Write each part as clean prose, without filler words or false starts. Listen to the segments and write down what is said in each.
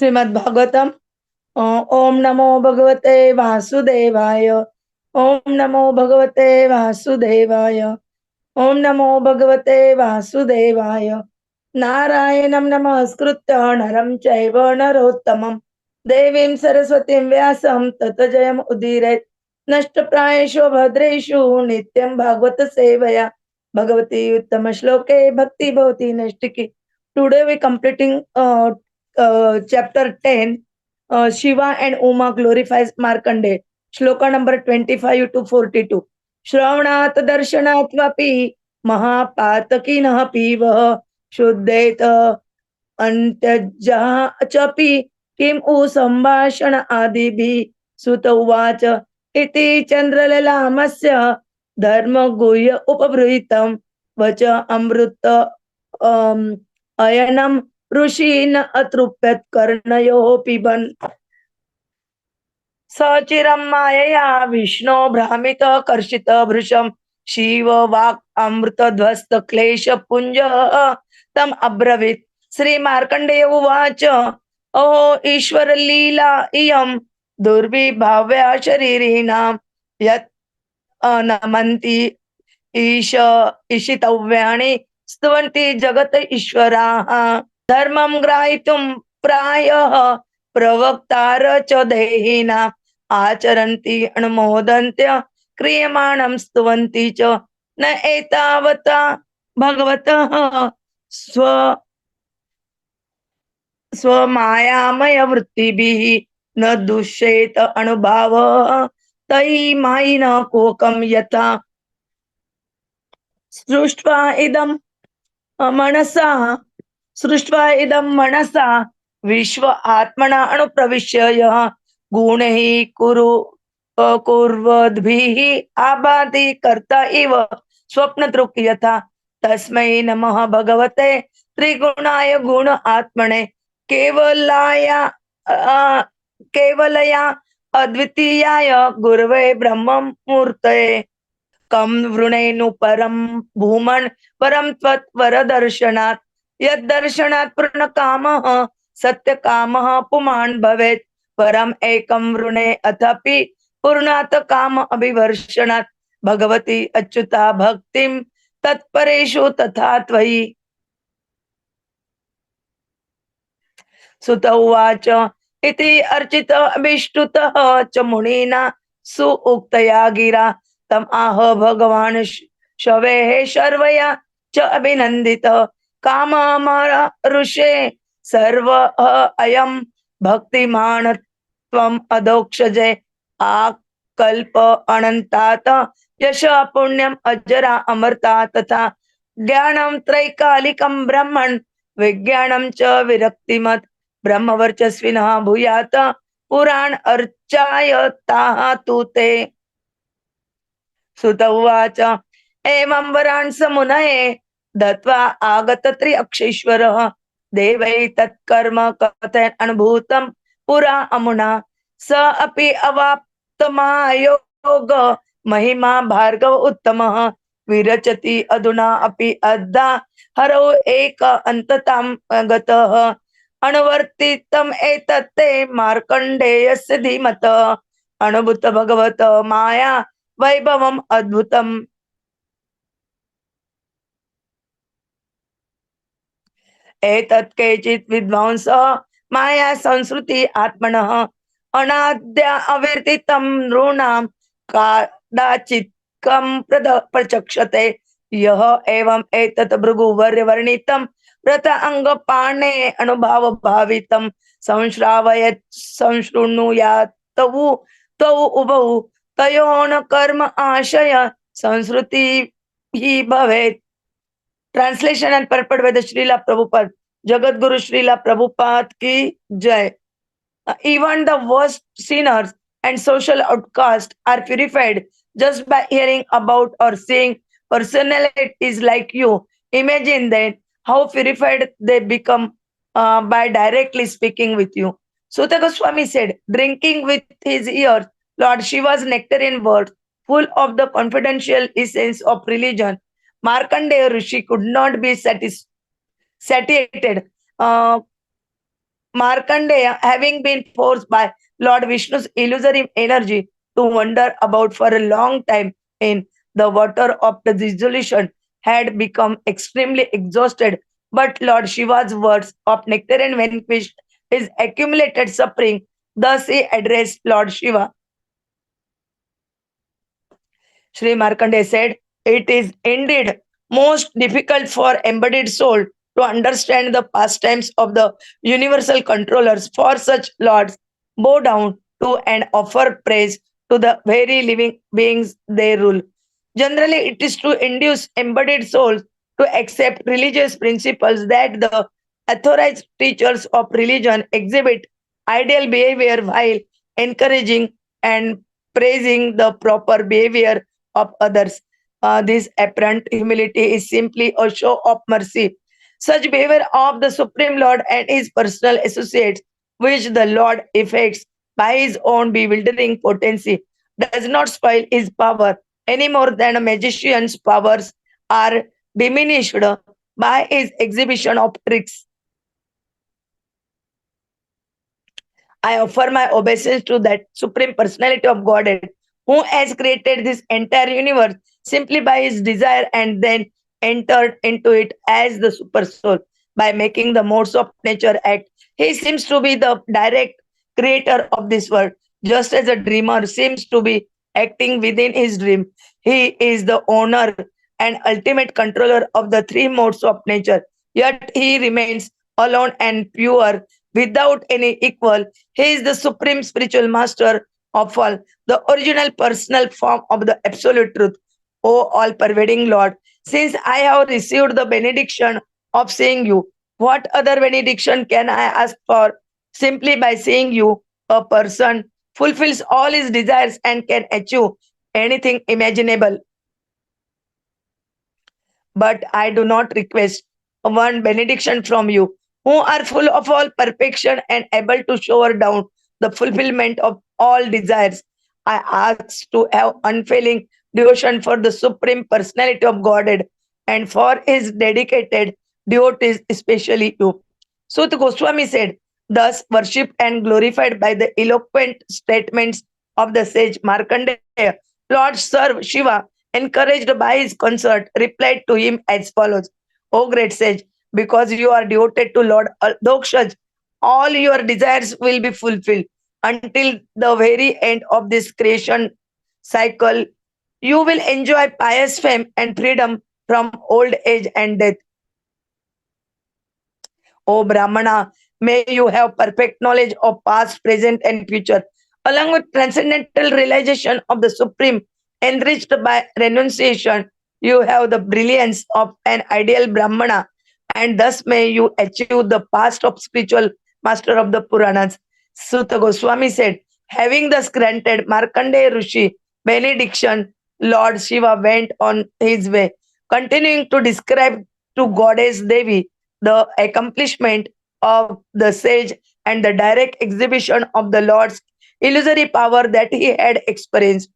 श्रीमद भागवतम। ओम नमो भगवते वासुदेवाय। ओम नमो भगवते वासुदेवाय। ओम नमो भगवते वासुदेवाय। नारायणं नमस्कृत्य नरं चैव नरोत्तमं देवीं सरस्वतीं व्यासं ततो जयम् उदीरयेत्। नष्टप्रायेषु भद्रेषु नित्यं भागवत सेवया भगवती उत्तम श्लोके भक्ति भवति नष्टिकी. Today we completing chapter 10. Shiva and Uma glorifies Markandeya. Shloka number 25 to 42. श्रवणात् दर्शनात्वापि महापातकिनः पीवः शुद्धेत अन्त्यजा चपि किम् उ सम्भाषण आदिभिः सुत उवाच इति चन्द्रललामस्य धर्मगुह्य उपबृहितं वच अमृत अयनम् ऋषि न अतृप्यत् कर्णयोः पिबन् सचिरं मायया विष्णो भ्रामित कर्षित भृशं शिव वाक् अमृतध्वस्त क्लेश पुंज तम अब्रवीत्. श्री मार्कंडेय उवाच अहो ईश्वर लीला इयं दुर्विभाव्या शरीरिणां यत् नमन्ति ईश ईशितव्यानि स्तुवन्ति जगत ईश्वराः धर्मं ग्राहितुं प्रायः प्रवक्तार च देहिनां आचरन्ति अनुमोदन्त्य क्रियमाणं स्तुवन्ति च न एतावता भगवतः स्वमायामय वृत्तिभिः न दुष्येत अनुभावः तैः मायिन कोकं यथा सृष्ट्वा इदं मनसा विश्व आत्मना अनुप्रविश्य यः गुणैः कुर्वद्भिः आबाधि कर्ता इव स्वप्नदृक् यथा तस्मै नमः भगवते त्रिगुणाय गुण आत्मने केवलया अद्वितीयाय गुरवे ब्रह्ममूर्तये कम वृणेनु परम भूमन् परम त्वत् वरदर्शनात् यद्दर्शनात् पूर्णकामः सत्यकामः पुमान् भवेत् परम एकं वृणे अथपि पूर्णात् काम अभिवर्षणात् भगवती अच्युता भक्तिं तत्परेषु तथा त्वयि. सुत उवाच इति अर्चित अभिष्टुतः च मुनिना सुउक्तया गिरा तम आह भगवान शवेः शर्वया च अभिनंदित काममर ऋषे सर्व अयम भक्तिमान त्वम अदोक्षजय आकल्प अनंतात यश पुण्यम अजरा अमरता तथा ज्ञानम त्रैकालिकम ब्रह्मण विज्ञानम च विरक्तिमत् ब्रह्मवर्चस्विनः भूयात पुराण अर्चाय ताः तु ते. सुत उवाच एवं वरान् समुनये दत्वा आगत त्र्यक्षेश्वरः देवै तत्कर्म कथयन् अनुभूतं पुरा अमुना स अपि अवाप्तमायोग महिमा भार्गव उत्तमः विरचति अधुना अपि अद्धा हरौ एक अन्ततां गतः अनुवर्तितम् एतत्ते मार्कण्डेयस्य धीमतः अनुभूत भगवत माया वैभवम् अद्भुतम्. एतत् केचित् विद्वांसः माया संस्कृति आत्मनः अनाद्या अवर्तितं नृणां कादाचित्कं प्रचक्षते यः एवम् एतत् भृगुवर्य वर्णितं व्रत अंगपाणे अनुभाव भावितं संश्रावयत् संशृणुयात् तौ उभौ तयोन कर्म आशय संस्कृति ही भवेत्. Translation and purport by the Srila Prabhupada. Jagat Guru Srila Prabhupada ki jai. Even the worst sinners and social outcasts are purified just by hearing about or seeing personalities like you. Imagine then how purified they become by directly speaking with you. Suta Goswami said, drinking with his ears Lord Shiva's nectarian words, full of the confidential essence of religion, Markandeya Rishi could not be satiated. Markandeya, having been forced by Lord Vishnu's illusory energy to wander about for a long time in the water of the dissolution, had become extremely exhausted. But Lord Shiva's words of nectar vanquished his accumulated suffering. Thus he addressed Lord Shiva. Sri Markandeya said, "It is indeed most difficult for embodied soul to understand the pastimes of the universal controllers, for such lords bow down to and offer praise to the very living beings they rule. Generally, it is to induce embodied souls to accept religious principles that the authorized teachers of religion exhibit ideal behavior while encouraging and praising the proper behavior of others. This apparent humility is simply a show of mercy. Such behavior of the Supreme Lord and his personal associates, which the Lord effects by his own bewildering potency, does not spoil his power any more than a magician's powers are diminished by his exhibition of tricks. I offer my obeisance to that Supreme Personality of Godhead who has created this entire universe simply by his desire and then entered into it as the super soul by making the modes of nature act. He seems to be the direct creator of this world, just as a dreamer seems to be acting within his dream. He is the owner and ultimate controller of the three modes of nature, yet he remains alone and pure without any equal. He is the supreme spiritual master of all, the original personal form of the absolute truth. O all pervading Lord, since I have received the benediction of seeing you, what other benediction can I ask for? Simply by seeing you, a person fulfills all his desires and can achieve anything imaginable. But I do not request one benediction from you, who are full of all perfection and able to shower down the fulfillment of all desires. I ask to have unfailing devotion for the Supreme Personality of Godhead and for his dedicated devotees, especially you. Sut Goswami said, thus worshipped and glorified by the eloquent statements of the sage Markandeya, Lord Sir Shiva, encouraged by his consort, replied to him as follows: O great sage, because you are devoted to Lord Dokshaj, all your desires will be fulfilled until the very end of this creation cycle. You will enjoy pious fame and freedom from old age and death. O Brahmana, may you have perfect knowledge of past, present, and future, along with transcendental realization of the Supreme, enriched by renunciation. You have the brilliance of an ideal Brahmana, and thus may you achieve the past of spiritual master of the Puranas. Sutta Goswami said, having thus granted Markandeya Rishi benediction, Lord Shiva went on his way, continuing to describe to Goddess Devi the accomplishment of the sage and the direct exhibition of the Lord's illusory power that he had experienced.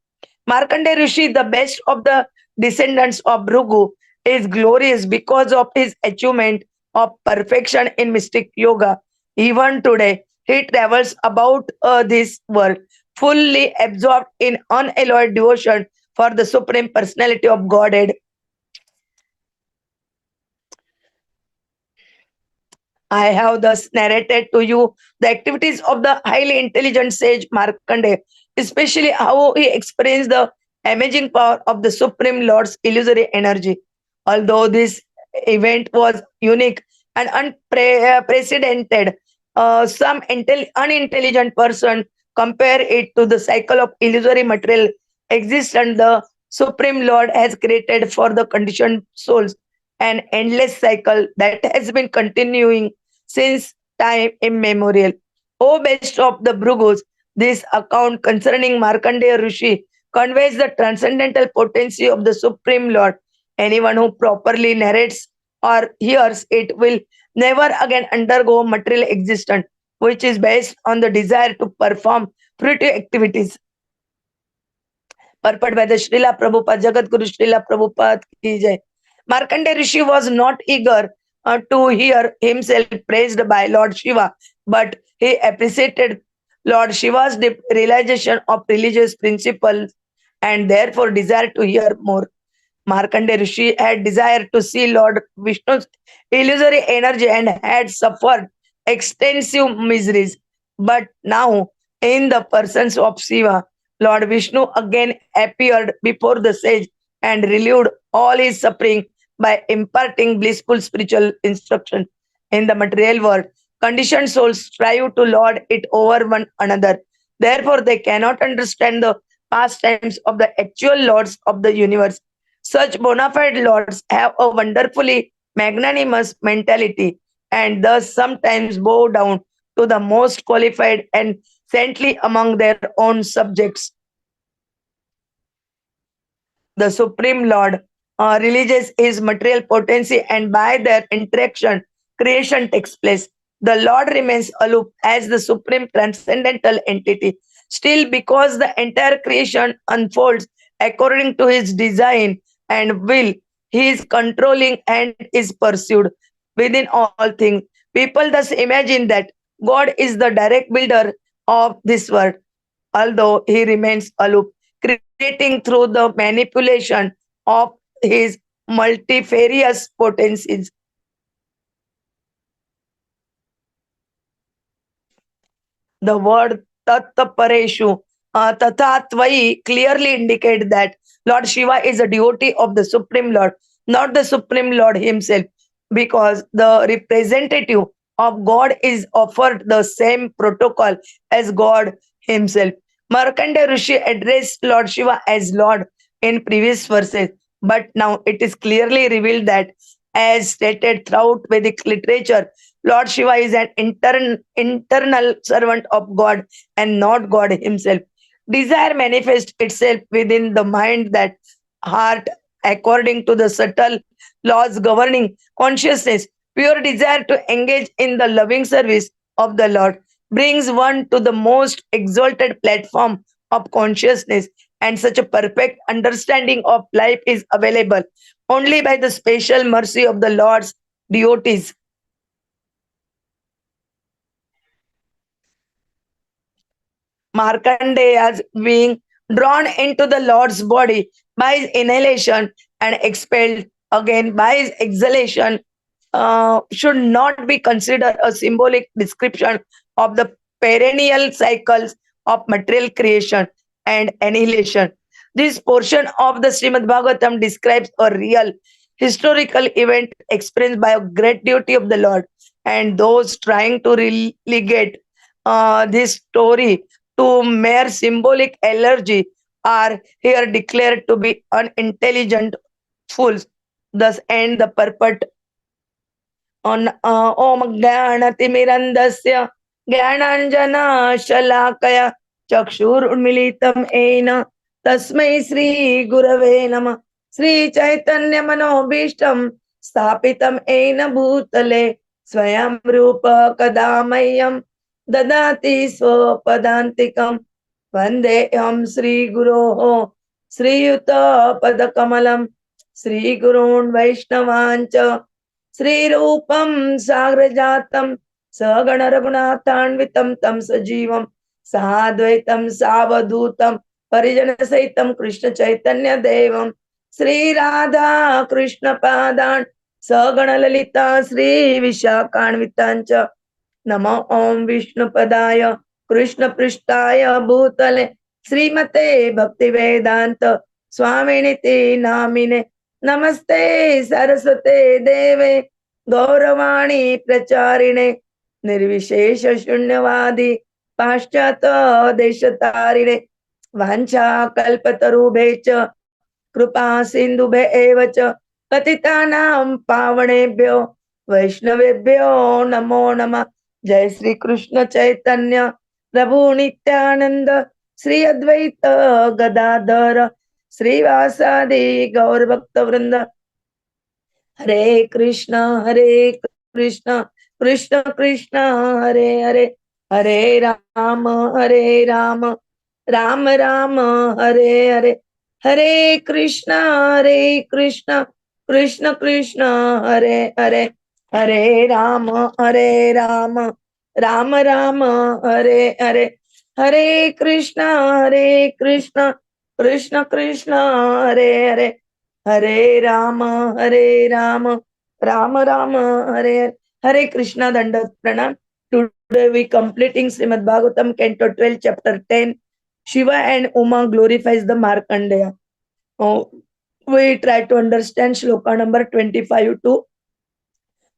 Markandeya Rishi, the best of the descendants of Bhrigu, is glorious because of his achievement of perfection in mystic yoga. Even today, he travels about this world, fully absorbed in unalloyed devotion for the Supreme Personality of Godhead. I have thus narrated to you the activities of the highly intelligent sage Markandeya, especially how he experienced the amazing power of the Supreme Lord's illusory energy. Although this event was unique and unprecedented, some unintelligent person compare it to the cycle of illusory material existence the Supreme Lord has created for the conditioned souls, an endless cycle that has been continuing since time immemorial. O best of the Bhrigus, this account concerning Markandeya Rishi conveys the transcendental potency of the Supreme Lord. Anyone who properly narrates or hears it will never again undergo material existence, which is based on the desire to perform fruitive activities. Purport by the Srila Prabhupada, Jagat Guru Srila Prabhupada ki jai. Markandeya Rishi was not eager to hear himself praised by Lord Shiva. but he appreciated Lord Shiva's deep realization of religious principles and therefore desired to hear more. Markandeya Rishi had desired to see Lord Vishnu's illusory energy and had suffered extensive miseries. But now, in the persons of Shiva, Lord Vishnu again appeared before the sage and relieved all his suffering by imparting blissful spiritual instruction. In the material world, conditioned souls strive to lord it over one another. Therefore, they cannot understand the pastimes of the actual lords of the universe. Such bona fide lords have a wonderfully magnanimous mentality and thus sometimes bow down to the most qualified and saintly among their own subjects. The Supreme Lord releases his material potency, and by their interaction, creation takes place. The Lord remains aloof as the supreme transcendental entity. Still, because the entire creation unfolds according to his design and will, he is controlling and is pursued within all things. People thus imagine that God is the direct builder of this world, although he remains aloof, creating through the manipulation of his multifarious potencies. The word Tattapareshu, Tathatvai clearly indicate that Lord Shiva is a devotee of the Supreme Lord, not the Supreme Lord himself, because the representative of God is offered the same protocol as God himself. Markandeya Rishi addressed Lord Shiva as Lord in previous verses, but now it is clearly revealed that, as stated throughout Vedic literature, Lord Shiva is an internal servant of God and not God himself. Desire manifests itself within the mind, that heart, according to the subtle laws governing consciousness. Pure desire to engage in the loving service of the Lord brings one to the most exalted platform of consciousness, and such a perfect understanding of life is available only by the special mercy of the Lord's devotees. Markandeya's being drawn into the Lord's body by his inhalation and expelled again by his exhalation should not be considered a symbolic description of the perennial cycles of material creation and annihilation. This portion of the Srimad Bhagwatam describes a real historical event experienced by a great devotee of the Lord, and those trying to relegate this story to mere symbolic allergy are here declared to be unintelligent fools. Thus end the purport on Om Jnanatimirandasya Jnananjana Shalakaya Chakshurmilitam Ena Tasmai Sri Gurave Nama Sri Chaitanya Manobishtam Stapitam Ena Bhutale Swayam Rupa Kadamayam Dadati Swapadantikam Vandeham Sri Guroho Sri Yuta Padakamalam Sri Gurun Vaishnavancha Sri Rupam Sagrajatam Sagana Raghunathanvitam Tam Sajivam Sadvaitam Savadutam Parijana Saitam Krishna Chaitanya Devam Sri Radha Krishna Padan Sagana Lalita Sri Vishakhanvitancha Namo Om Vishnu Padaya Krishna Prishtaya Bhutale Srimate Bhakti Vedanta Swaminiti Namine Namaste Saraswate Deve Gauravani Pracharine Nirvishesha Shunyavadi Paschata Deshatarine Vancha Kalpatarubhecha Krupa Sindhubhe Evacha Patitanam Pavanebhyo Vaishnavebhyo Namo Nama Jai Sri Krishna Chaitanya Prabhu Nityananda Sri Advaita Gadadhara Srivasadi Gaur Bhakta Vrinda Hare Krishna Krishna Krishna Hare Hare Hare Rama Rama Rama Hare Hare Hare Krishna Krishna Krishna Hare Hare Hare Rama Rama Rama Hare Hare, Hare Krishna, Krishna Krishna, Hare Hare, Hare Rama, Rama Rama, Hare Hare. Hare Krishna, Dandat Pranam. Today we completing Srimad Bhagwatam, Canto 12, Chapter 10. Shiva and Uma glorifies the Markandeya. Oh, we try to understand shloka number 25 to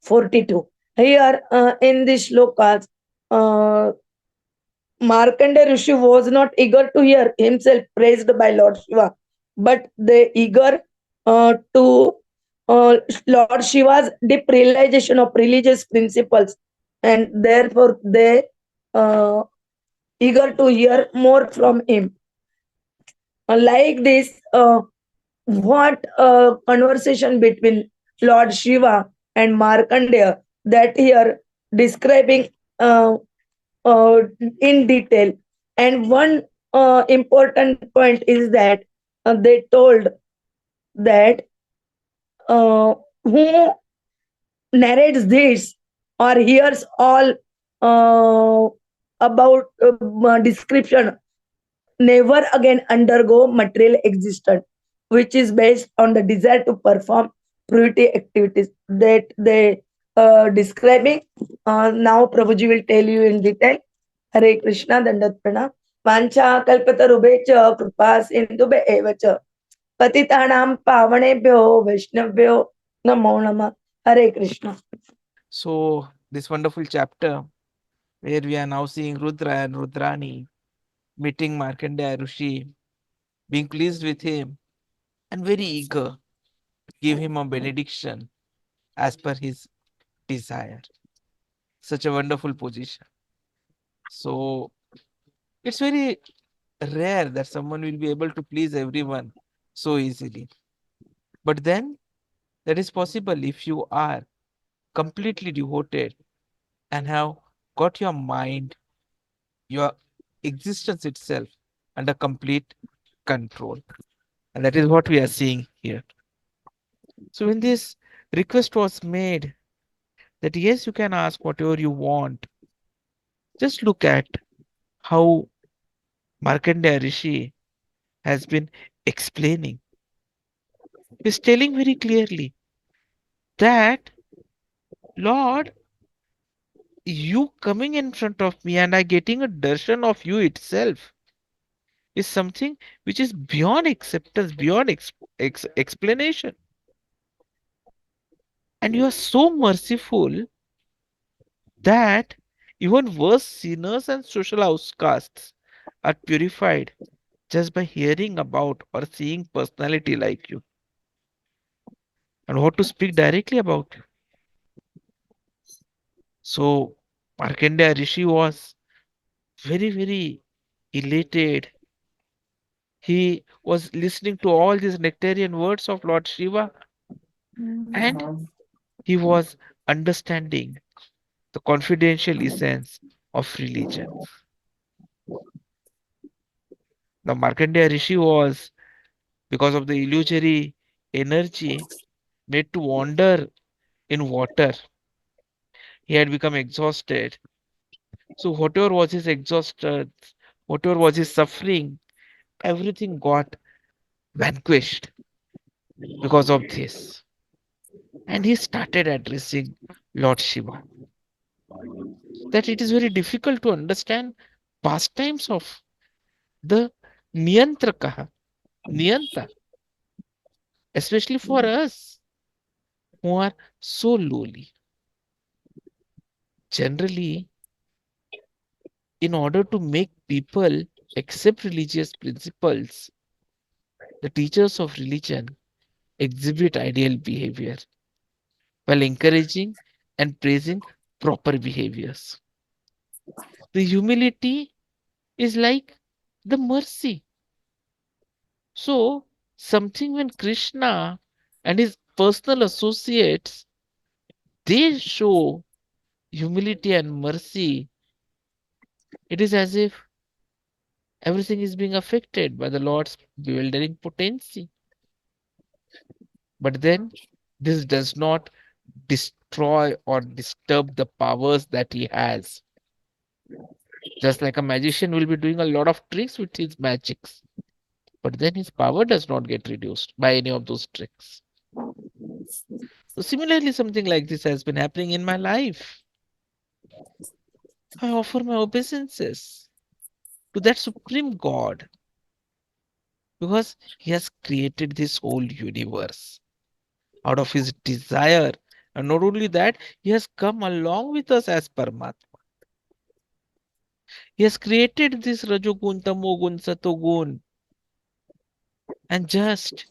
42. Here in this shlokas, uh, Markandeya Rishi was not eager to hear himself praised by Lord Shiva, but they eager to Lord Shiva's deep realization of religious principles, and therefore they uh, eager to hear more from him. Like this, what conversation between Lord Shiva and Markandeya that here describing uh, in detail. And one important point is that they told that who narrates this or hears all about description never again undergo material existence, which is based on the desire to perform purity activities that they describing. Now Prabhuji will tell you in detail. Hare Krishna, Dandat Pranam. Vancha kalpatarubhecha kripa sindhubhe evacha. Patitanam pavanebhyo vaishnavyo namo namah. Hare Krishna. So, this wonderful chapter where we are now seeing Rudra and Rudrani meeting Markandeya Rishi, being pleased with him and very eager to give him a benediction as per his desire. Such a wonderful position. So, it's very rare that someone will be able to please everyone so easily. But then that is possible if you are completely devoted and have got your mind, your existence itself under complete control. And that is what we are seeing here. So when this request was made that yes, you can ask whatever you want, just look at how Markandeya Rishi has been explaining. He's telling very clearly that, Lord, you coming in front of me and I getting a darshan of you itself is something which is beyond acceptance, beyond explanation. And you are so merciful that even worse sinners and social outcasts are purified just by hearing about or seeing personality like you. And what to speak directly about you. So Markandeya Rishi was very, very elated. He was listening to all these nectarian words of Lord Shiva and he was understanding the confidential essence of religion. Now, Markandeya Rishi was, because of the illusory energy, made to wander in water. He had become exhausted. So, whatever was his exhausted, whatever was his suffering, everything got vanquished because of this. And he started addressing Lord Shiva. That it is very difficult to understand pastimes of the Niyantrakaha, Niyanta, especially for us who are so lowly. Generally, in order to make people accept religious principles, the teachers of religion exhibit ideal behavior while encouraging and praising proper behaviors. The humility is like the mercy. So, something when Krishna and his personal associates they show humility and mercy, it is as if everything is being affected by the Lord's bewildering potency. But then this does not destroy or disturb the powers that he has. Just like a magician will be doing a lot of tricks with his magics, but then his power does not get reduced by any of those tricks. So similarly, something like this has been happening in my life. I offer my obeisances to that supreme God because he has created this whole universe out of his desire. And not only that, he has come along with us as Paramatma. He has created this Rajogun, Tamogun, Satogun, and just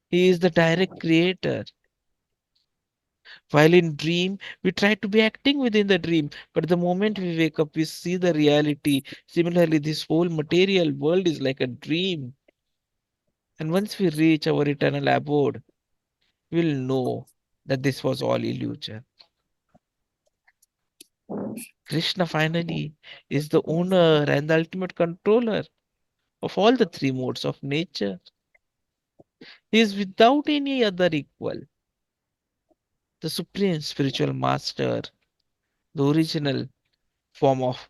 he is the direct creator. While in dream, we try to be acting within the dream, but the moment we wake up, we see the reality. Similarly, this whole material world is like a dream. And once we reach our eternal abode, we'll know that this was all illusion. Krishna finally is the owner and the ultimate controller of all the three modes of nature. He is without any other equal, the supreme spiritual master, the original form of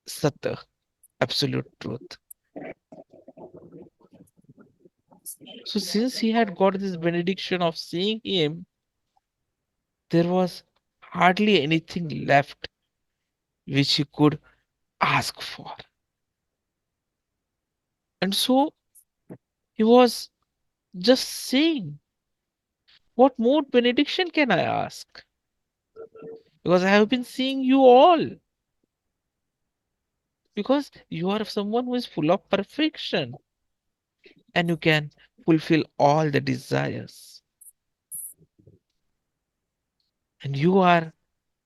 Sat, absolute truth. So, since he had got this benediction of seeing him, there was hardly anything left which he could ask for. And so he was just saying, what more benediction can I ask? Because I have been seeing you all. Because you are someone who is full of perfection and you can fulfill all the desires. And you are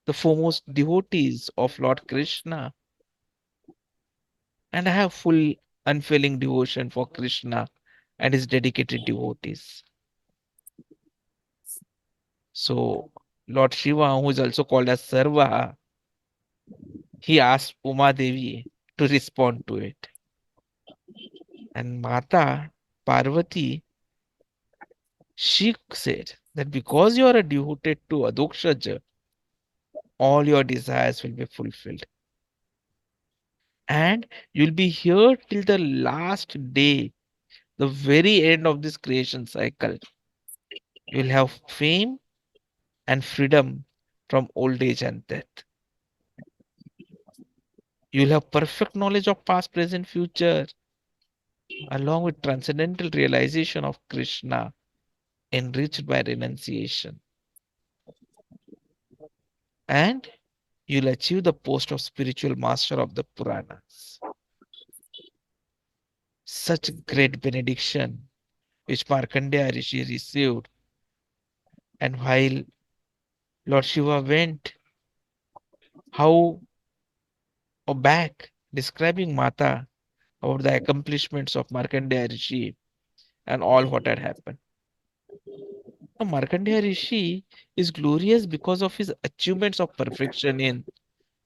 the foremost devotees of Lord Krishna. And I have full, unfailing devotion for Krishna and his dedicated devotees. So, Lord Shiva, who is also called as Sarva, he asked Uma Devi to respond to it. And Mata Parvati, she said that because you are a devoted to Adokshaja, all your desires will be fulfilled. And you'll be here till the last day, the very end of this creation cycle. You'll have fame and freedom from old age and death. You'll have perfect knowledge of past, present, future, along with transcendental realization of Krishna, enriched by renunciation. And you'll achieve the post of spiritual master of the Puranas. Such great benediction which Markandeya Rishi received. And while Lord Shiva went, how back describing Mata about the accomplishments of Markandeya Rishi and all what had happened. Now, Markandeya Rishi is glorious because of his achievements of perfection in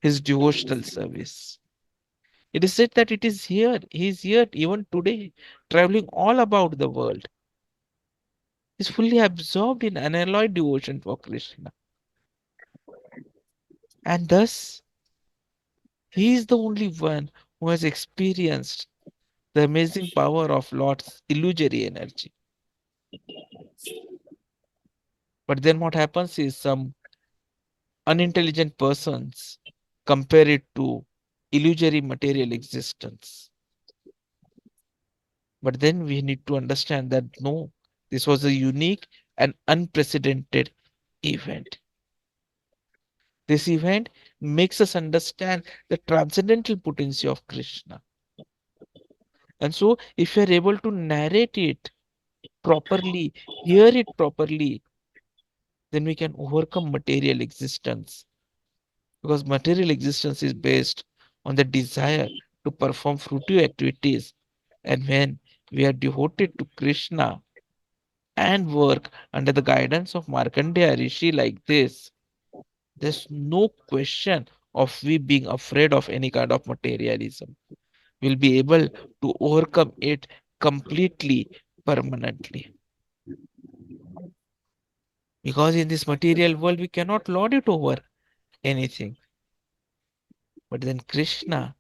his devotional service. It is said that it is here, he is here even today, traveling all about the world. He is fully absorbed in unalloyed devotion for Krishna. And thus, he is the only one who has experienced the amazing power of Lord's illusory energy. But then what happens is some unintelligent persons compare it to illusory material existence. But then we need to understand that no, this was a unique and unprecedented event. This event makes us understand the transcendental potency of Krishna. And so, if you are able to narrate it properly, hear it properly, then we can overcome material existence. Because material existence is based on the desire to perform fruitive activities. And when we are devoted to Krishna and work under the guidance of Markandeya Rishi like this, there's no question of we being afraid of any kind of materialism. We'll be able to overcome it completely, permanently. Because in this material world, we cannot lord it over anything. But then Krishna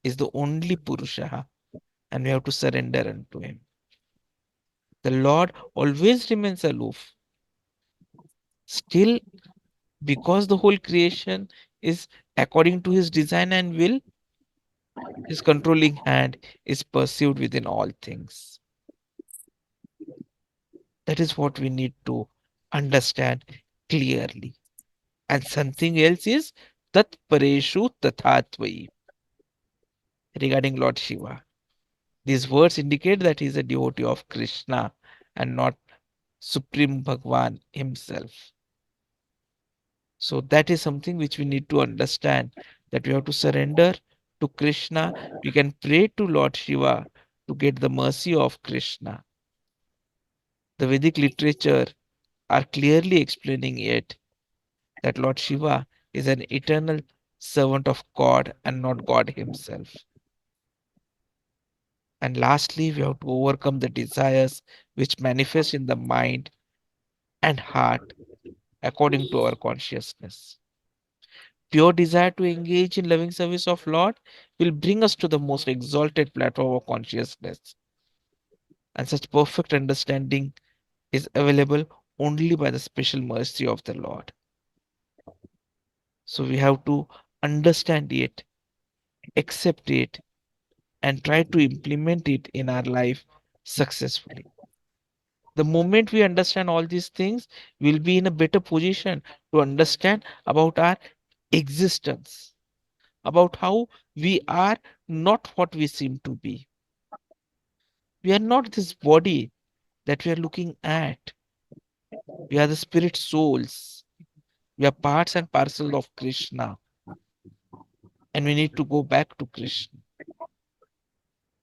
is the only Purusha, and we have to surrender unto him. The Lord always remains aloof. Still, because the whole creation is according to his design and will, his controlling hand is perceived within all things. That is what we need to understand clearly. And something else is Tat Pareshu Tathatvai regarding Lord Shiva. These words indicate that he is a devotee of Krishna and not Supreme Bhagwan himself. So that is something which we need to understand, that we have to surrender to Krishna. We can pray to Lord Shiva to get the mercy of Krishna. The Vedic literature are clearly explaining it, that Lord Shiva is an eternal servant of God and not God himself. And lastly, we have to overcome the desires which manifest in the mind and heart according to our consciousness. Pure desire to engage in loving service of Lord will bring us to the most exalted platform of consciousness. And such perfect understanding is available only by the special mercy of the Lord. So we have to understand it, accept it, and try to implement it in our life successfully. The moment we understand all these things, we'll be in a better position to understand about our existence, about how we are not what we seem to be. We are not this body that we are looking at. We are the spirit souls. We are parts and parcel of Krishna, and we need to go back to Krishna.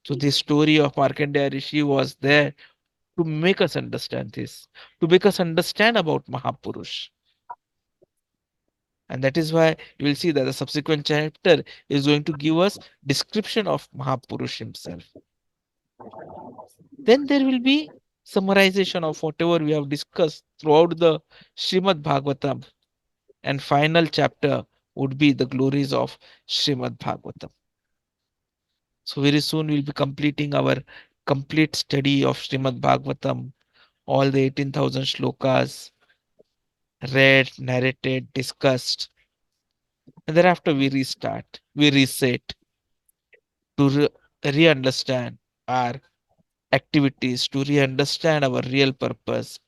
So, the story of Markandeya Rishi was there to make us understand this, to make us understand about Mahapurush. And that is why you will see that the subsequent chapter is going to give us description of Mahapurush himself. Then there will be summarization of whatever we have discussed throughout the Srimad Bhagwatam, and final chapter would be the glories of Srimad Bhagwatam. So very soon we'll be completing our complete study of Srimad Bhagwatam, all the 18,000 shlokas read, narrated, discussed, and thereafter we restart, we reset to re-understand our activities, to re-understand our real purpose,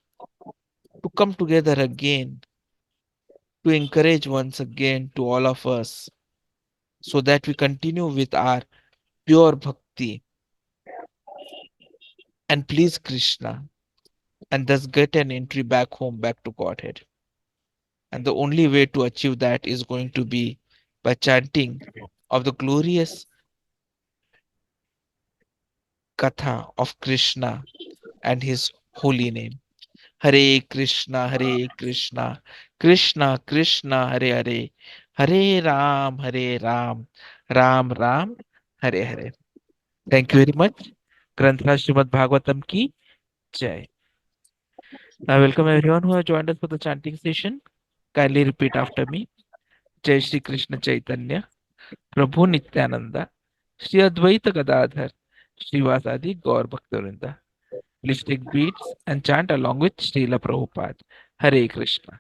to come together again, to encourage once again to all of us, so that we continue with our pure bhakti and please Krishna, and thus get an entry back home, back to Godhead. And the only way to achieve that is going to be by chanting of the glorious Katha of Krishna and his holy name. Hare Krishna, Hare Krishna, Krishna Krishna, Hare Hare, Hare Ram, Ram Ram, Hare Hare. Thank you very much. Granthra Srimad Bhagwatam ki Jai. I welcome everyone who has joined us for the chanting session. Kindly repeat after me. Jai Shri Krishna Chaitanya, Prabhu Nityananda, Shri Advaita Gadadhar, Srivasadi Gaur Bhaktivinoda. Please take beats and chant along with Srila Prabhupada. Hare Krishna.